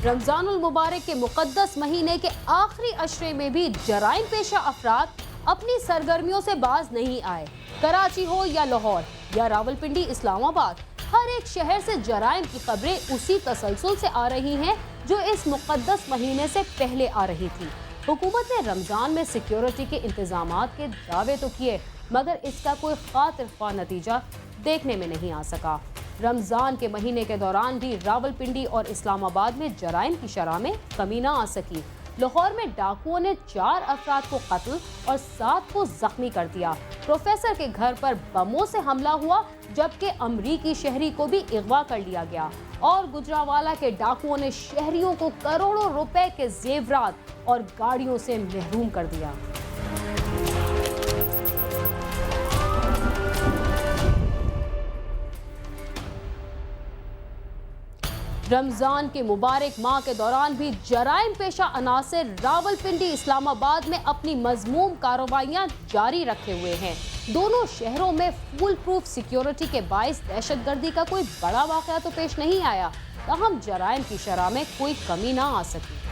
رمضان المبارک کے مقدس مہینے کے آخری عشرے میں بھی جرائم پیشہ افراد اپنی سرگرمیوں سے باز نہیں آئے۔ کراچی ہو یا لاہور یا راولپنڈی، اسلام آباد، ہر ایک شہر سے جرائم کی خبریں اسی تسلسل سے آ رہی ہیں جو اس مقدس مہینے سے پہلے آ رہی تھی۔ حکومت نے رمضان میں سیکیورٹی کے انتظامات کے دعوے تو کیے، مگر اس کا کوئی خاطر خواہ نتیجہ دیکھنے میں نہیں آ سکا۔ رمضان کے مہینے کے دوران بھی راولپنڈی اور اسلام آباد میں جرائم کی شرح میں کمی نہ آ سکی۔ لاہور میں ڈاکوؤں نے 4 افراد کو قتل اور 7 کو زخمی کر دیا۔ پروفیسر کے گھر پر بموں سے حملہ ہوا، جبکہ امریکی شہری کو بھی اغوا کر لیا گیا۔ اور گجرانوالہ کے ڈاکوؤں نے شہریوں کو کروڑوں روپے کے زیورات اور گاڑیوں سے محروم کر دیا۔ رمضان کے مبارک ماہ کے دوران بھی جرائم پیشہ عناصر راولپنڈی، اسلام آباد میں اپنی مذموم کارروائیاں جاری رکھے ہوئے ہیں۔ دونوں شہروں میں فول پروف سیکیورٹی کے باعث دہشت گردی کا کوئی بڑا واقعہ تو پیش نہیں آیا، تاہم جرائم کی شرح میں کوئی کمی نہ آ سکی۔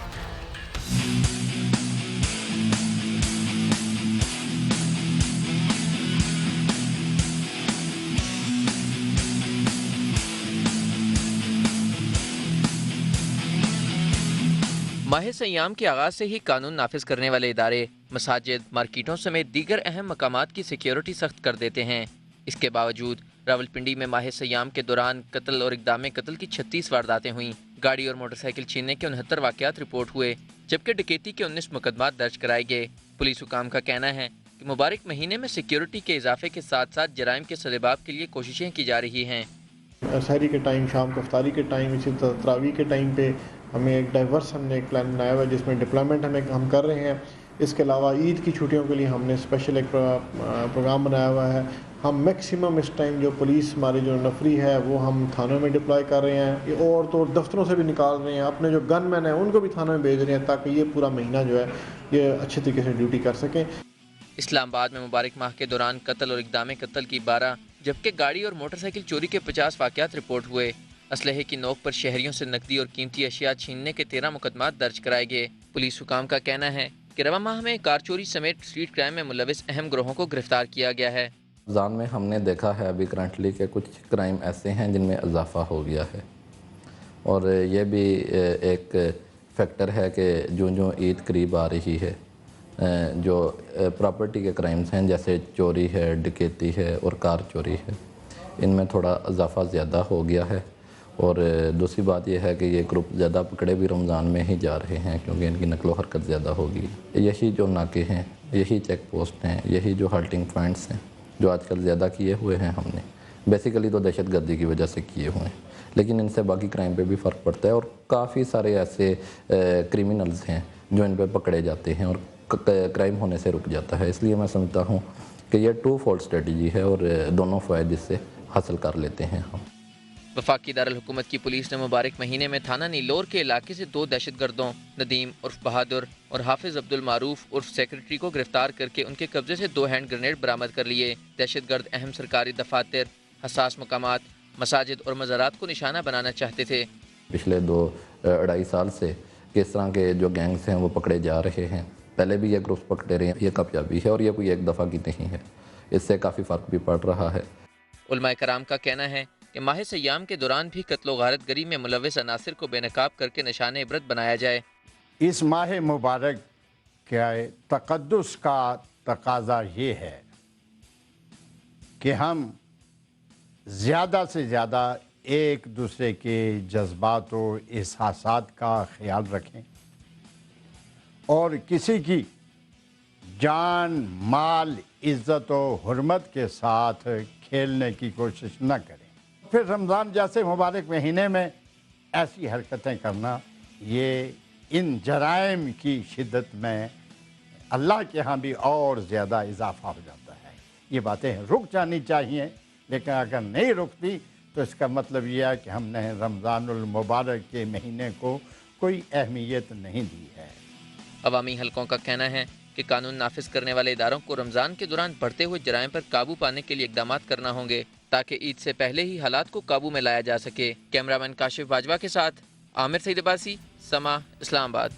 ماہ سیام کے آغاز سے ہی قانون نافذ کرنے والے ادارے مساجد، مارکیٹوں سمیت دیگر اہم مقامات کی سیکیورٹی سخت کر دیتے ہیں۔ اس کے باوجود راولپنڈی میں ماہ سیام کے دوران قتل اور اقدام قتل کی 36 وارداتیں ہوئیں۔ گاڑی اور موٹر سائیکل چھیننے کے 69 واقعات رپورٹ ہوئے، جبکہ ڈکیتی کے 19 مقدمات درج کرائے گئے۔ پولیس حکام کا کہنا ہے کہ مبارک مہینے میں سیکیورٹی کے اضافے کے ساتھ ساتھ جرائم کے سدباب کے لیے کوششیں کی جا رہی ہیں۔ سحری کے ٹائم، شام کو افطاری کے ٹائم، اسی طرح تراویح کے ٹائم پہ ہمیں ایک ڈائیورس ہم نے ایک پلان بنایا ہوا ہے جس میں ڈپلائمنٹ ہم کر رہے ہیں۔ اس کے علاوہ عید کی چھٹیوں کے لیے ہم نے اسپیشل ایک پروگرام بنایا ہوا ہے۔ ہم میکسیمم اس ٹائم جو پولیس ہماری جو نفری ہے وہ ہم تھانوں میں ڈپلائی کر رہے ہیں، اور تو دفتروں سے بھی نکال رہے ہیں، اپنے جو گن مین ہیں ان کو بھی تھانوں میں بھیج رہے ہیں تاکہ یہ پورا مہینہ جو ہے یہ اچھے طریقے سے ڈیوٹی کر سکیں۔ اسلام آباد میں مبارک ماہ کے دوران قتل اور اقدام قتل کی 12 جبکہ گاڑی اور موٹر سائیکل چوری کے 50 واقعات رپورٹ ہوئے۔ اسلحے کی نوک پر شہریوں سے نقدی اور قیمتی اشیاء چھیننے کے 13 مقدمات درج کرائے گئے۔ پولیس حکام کا کہنا ہے کہ رواں ماہ میں کار چوری سمیت اسٹریٹ کرائم میں ملوث اہم گروہوں کو گرفتار کیا گیا ہے۔ رمضان میں ہم نے دیکھا ہے ابھی کرنٹلی کے کچھ کرائم ایسے ہیں جن میں اضافہ ہو گیا ہے، اور یہ بھی ایک فیکٹر ہے کہ جو عید قریب آ رہی ہے جو پراپرٹی کے کرائمز ہیں جیسے چوری ہے، ڈکیتی ہے اور کار چوری ہے، ان میں تھوڑا اضافہ زیادہ ہو گیا ہے۔ اور دوسری بات یہ ہے کہ یہ گروپ زیادہ پکڑے بھی رمضان میں ہی جا رہے ہیں کیونکہ ان کی نقل و حرکت زیادہ ہوگی۔ یہی جو ناکے ہیں، یہی چیک پوسٹ ہیں، یہی جو ہالٹنگ پوائنٹس ہیں جو آج کل زیادہ کیے ہوئے ہیں ہم نے، بیسیکلی تو دہشت گردی کی وجہ سے کیے ہوئے ہیں، لیکن ان سے باقی کرائم پہ بھی فرق پڑتا ہے، اور کافی سارے ایسے کرمنلز ہیں جو ان پہ پکڑے جاتے ہیں اور کرائم ہونے سے رک جاتا ہے۔ اس لیے میں سمجھتا ہوں کہ یہ 2 فولڈ اسٹریٹجی ہے اور دونوں فوائد اس سے حاصل کر لیتے ہیں ہم۔ وفاقی دارالحکومت کی پولیس نے مبارک مہینے میں تھانہ نیلور کے علاقے سے 2 دہشت گردوں ندیم عرف بہادر اور حافظ عبد المعروف عرف سیکرٹری کو گرفتار کر کے ان کے قبضے سے 2 ہینڈ گرنیڈ برآمد کر لیے۔ دہشت گرد اہم سرکاری دفاتر، حساس مقامات، مساجد اور مزارات کو نشانہ بنانا چاہتے تھے۔ پچھلے 2-2.5 سال سے کس طرح کے جو گینگز ہیں وہ پکڑے جا رہے ہیں، پہلے بھی یہ گروپس پکڑے رہے ہیں، یہ کامیابی ہے اور یہ کوئی ایک دفعہ کی نہیں ہے، اس سے کافی فرق بھی پڑ رہا ہے۔ علماء کرام کا کہنا ہے کہ ماہ سیام کے دوران بھی قتل و غارت گری میں ملوث عناصر کو بے نقاب کر کے نشان عبرت بنایا جائے۔ اس ماہ مبارک کے تقدس کا تقاضا یہ ہے کہ ہم زیادہ سے زیادہ ایک دوسرے کے جذبات و احساسات کا خیال رکھیں اور کسی کی جان، مال، عزت و حرمت کے ساتھ کھیلنے کی کوشش نہ کریں۔ پھر رمضان جیسے مبارک مہینے میں ایسی حرکتیں کرنا، یہ ان جرائم کی شدت میں اللہ کے ہاں بھی اور زیادہ اضافہ ہو جاتا ہے۔ یہ باتیں رک جانی چاہیے، لیکن اگر نہیں رکتی تو اس کا مطلب یہ ہے کہ ہم نے رمضان المبارک کے مہینے کو کوئی اہمیت نہیں دی ہے۔ عوامی حلقوں کا کہنا ہے کہ قانون نافذ کرنے والے اداروں کو رمضان کے دوران بڑھتے ہوئے جرائم پر قابو پانے کے لیے اقدامات کرنا ہوں گے تاکہ عید سے پہلے ہی حالات کو قابو میں لایا جا سکے۔ کیمرہ مین کاشف باجوہ کے ساتھ आमिर सईद अब्बासी, समा, इस्लामाबाद।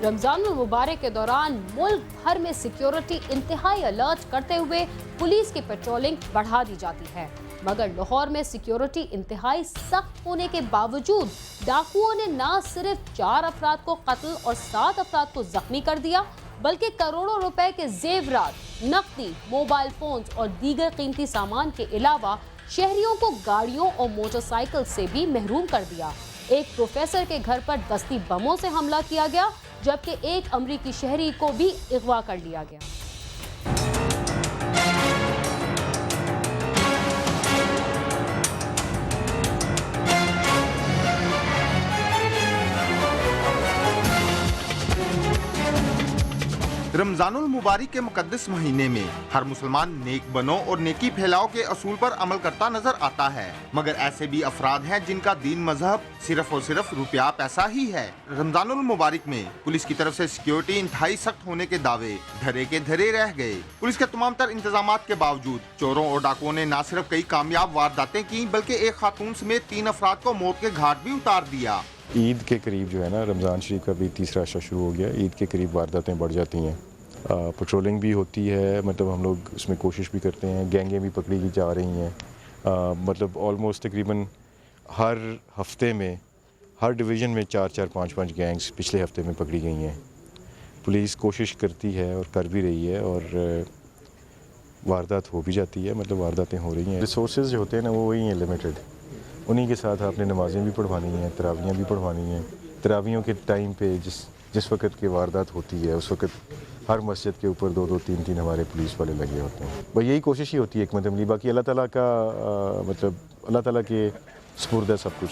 रमजान मुबारक के दौरान मुल्क भर में सिक्योरिटी इंतहाई अलर्ट करते हुए पुलिस की पेट्रोलिंग बढ़ा दी जाती है, मगर लाहौर में सिक्योरिटी इंतहाई सख्त होने के बावजूद डाकुओं ने न सिर्फ 4 अफराद को कत्ल और 7 अफराद को जख्मी कर दिया, बल्कि करोड़ों रुपए के जेवरात, नकदी, मोबाइल फोन्स और दीगर कीमती सामान के अलावा शहरियों को गाड़ियों और मोटरसाइकिल से भी महरूम कर दिया। एक प्रोफेसर के घर पर दस्ती बमों से हमला किया गया, जबकि एक अमरीकी शहरी को भी अगवा कर लिया गया। रमजानुल मुबारक के मुकद्दस महीने में हर मुसलमान नेक बनो और नेकी फैलाओ के असूल पर अमल करता नजर आता है, मगर ऐसे भी अफराद हैं जिनका दीन मजहब सिर्फ और सिर्फ रुपया पैसा ही है। रमजानुल मुबारक में पुलिस की तरफ से सिक्योरिटी इंतहाई सख्त होने के दावे धरे के धरे रह गए। पुलिस के तमाम तर इंतजामात के बावजूद चोरों और डाकुओं ने न सिर्फ कई कामयाब वारदातें की, बल्कि एक खातून समेत 3 अफराद को मौत के घाट भी उतार दिया। ईद के करीब जो है ना, रमज़ान शरीफ का भी तीसरा अशरा शुरू हो गया। ईद के करीब वारदातें बढ़ जाती हैं, पेट्रोलिंग भी होती है, मतलब हम लोग इसमें कोशिश भी करते हैं, गैंगें भी पकड़ी की जा रही हैं। मतलब ऑलमोस्ट तकरीबन हर हफ्ते में हर डिवीज़न में 4-4, 5-5 गैंग्स पिछले हफ्ते में पकड़ी गई हैं। पुलिस कोशिश करती है और कर भी रही है, और वारदात हो भी जाती है, मतलब वारदातें हो रही हैं। रिसोर्सेज जो होते हैं ना, वो वही हैं लिमिटेड, उन्हीं के साथ आपने नमाज़ें भी पढ़वानी हैं, तरावियाँ भी पढ़वानी हैं। तरावियों के टाइम पे जिस वक्त की वारदात होती है, उस वक्त हर मस्जिद के ऊपर 2-2, 3-3 हमारे पुलिस वाले लगे होते हैं। बस यही कोशिश ही होती है, एक मतलब बाकी अल्लाह ताला का मतलब अल्लाह ताला के सुपुर्द है सब कुछ।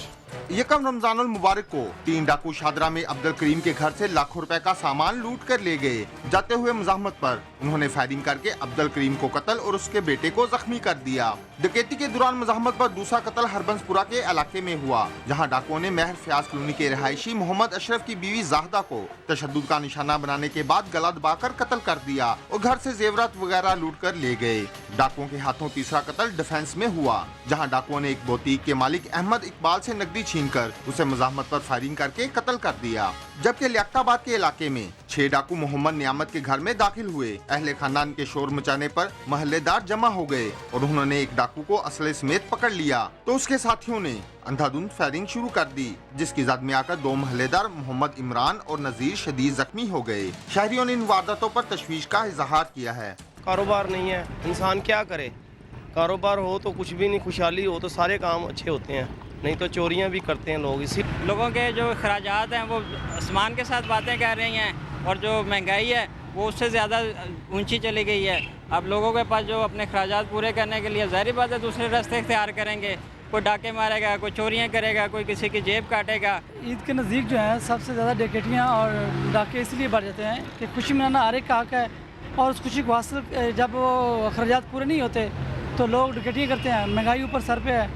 यकम रमजानुल मुबारक को 3 डाकू शादरा में अब्दुल करीम के घर से लाखों रुपए का सामान लूट कर ले गए। जाते हुए मुजाहमत पर उन्होंने फायरिंग करके अब्दुल करीम को कत्ल और उसके बेटे को जख्मी कर दिया। डकैती के दौरान मुजाहमत पर दूसरा कत्ल हरबंसपुरा के इलाके में हुआ, जहां डाकुओं ने महर फयाज कॉलोनी के रहायशी मोहम्मद अशरफ की बीवी जाहदा को तशद्दुद का निशाना बनाने के बाद गला दबाकर कत्ल कर दिया और घर से जेवरात वगैरह लूट कर ले गए। डाकुओं के हाथों तीसरा कत्ल डिफेंस में हुआ, जहाँ डाकुओं ने एक बोतीक के मालिक अहमद इकबाल से नकदी छीनकर उसे मुजाहमत पर फायरिंग करके कत्ल कर दिया। जबकि लियाकताबाद के इलाके में 6 डाकू मोहम्मद नियामत के घर में दाखिल हुए। अहले खानदान के शोर मचाने पर महल्लेदार जमा हो गए और उन्होंने एक डाकू को असले समेत पकड़ लिया, तो उसके साथियों ने अंधाधुंध फायरिंग शुरू कर दी, जिसकी जद में आकर 2 महल्लेदार मोहम्मद इमरान और नजीर शदीद जख्मी हो गए। शहरियों ने इन वारदातों पर तशवीश का इजहार किया है। कारोबार नहीं है, इंसान क्या करे? कारोबार हो तो कुछ भी नहीं, खुशहाली हो तो सारे काम अच्छे होते हैं, नहीं तो चोरियां भी करते हैं लोग। इसी लोगों के जो खराजात हैं वो आसमान के साथ बातें कर रही हैं, और जो महंगाई है वो उससे ज़्यादा ऊंची चली गई है। अब लोगों के पास जो अपने खराजात पूरे करने के लिए ज़ाहिर बात है दूसरे रास्ते इख्तियार करेंगे, कोई डाके मारेगा, कोई चोरियां करेगा, कोई किसी की जेब काटेगा। ईद के नज़दीक जो है सबसे ज़्यादा डकैतियाँ और डाके इसलिए बढ़ जाते हैं कि खुशी मनाना हर एक का हक है, और उस खुशी को हासिल जब वो खर्चात पूरे नहीं होते तो लोग डकैतियाँ करते हैं। महंगाई ऊपर सर पे है,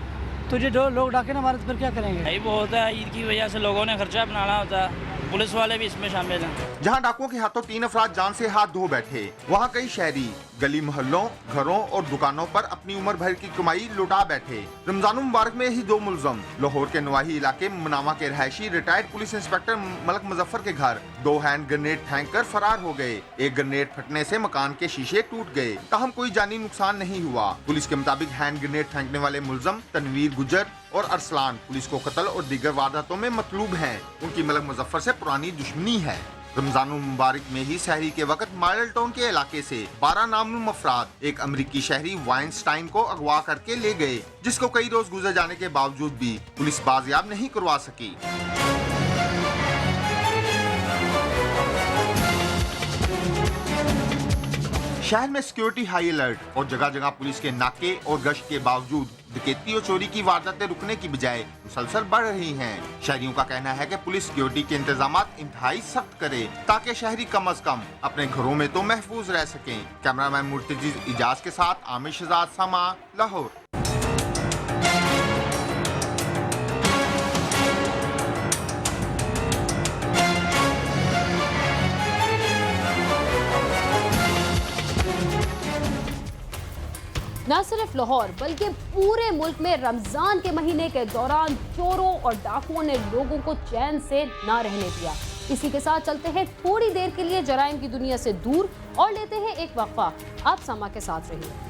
तो जो लोग डाके ना मारे तो फिर क्या करेंगे? यही वो होता है, ईद की वजह से लोगों ने खर्चा बनाना होता है, पुलिस वाले भी इसमें शामिल हैं। जहां डाकुओं के हाथों 3 अफराद जान से हाथ धो बैठे, वहां कई शहरी गली मोहल्लों, घरों और दुकानों पर अपनी उम्र भर की कमाई लुटा बैठे। रमजानुल मुबारक में ही 2 मुलजम लाहौर के नवाही इलाके मनावा के रहायशी retired police inspector Malik Muzaffar के घर 2 हैंड ग्रेनेड फेंक कर फरार हो गए। एक ग्रेनेड फटने से मकान के शीशे टूट गए, ताहम कोई जानी नुकसान नहीं हुआ। पुलिस के मुताबिक हैंड ग्रेनेड फेंकने वाले मुलजम तनवीर गुजर और अरसलान पुलिस को कत्ल और दीगर वारदातों में मतलूब हैं। उनकी मलक मुजफ्फर से पुरानी दुश्मनी है। रमजानुल मुबारक में ही सहरी के वक्त मॉडल टाउन के इलाके से 12 नामनुम अफराद एक अमरीकी शहरी वाइनस्टाइन को अगवा करके ले गए, जिसको कई रोज गुजर जाने के बावजूद भी पुलिस बाजियाब नहीं करवा सकी। शहर में सिक्योरिटी हाई अलर्ट और जगह जगह पुलिस के नाके और गश्त के बावजूद डकैती और चोरी की वारदातें रुकने की बजाय मुसलसल बढ़ रही हैं। शहरियों का कहना है कि पुलिस सिक्योरिटी के इंतजामात इंतहाई सख्त करे, ताकि शहरी कम अज कम अपने घरों में तो महफूज रह सकें। कैमरामैन मुर्तजी इजाज के साथ आमिर शहजाद, समा, लाहौर। نہ صرف لاہور بلکہ پورے ملک میں رمضان کے مہینے کے دوران چوروں اور ڈاکوؤں نے لوگوں کو چین سے نہ رہنے دیا۔ اسی کے ساتھ چلتے ہیں تھوڑی دیر کے لیے جرائم کی دنیا سے دور اور لیتے ہیں ایک وقفہ۔ آپ سما کے ساتھ رہیے۔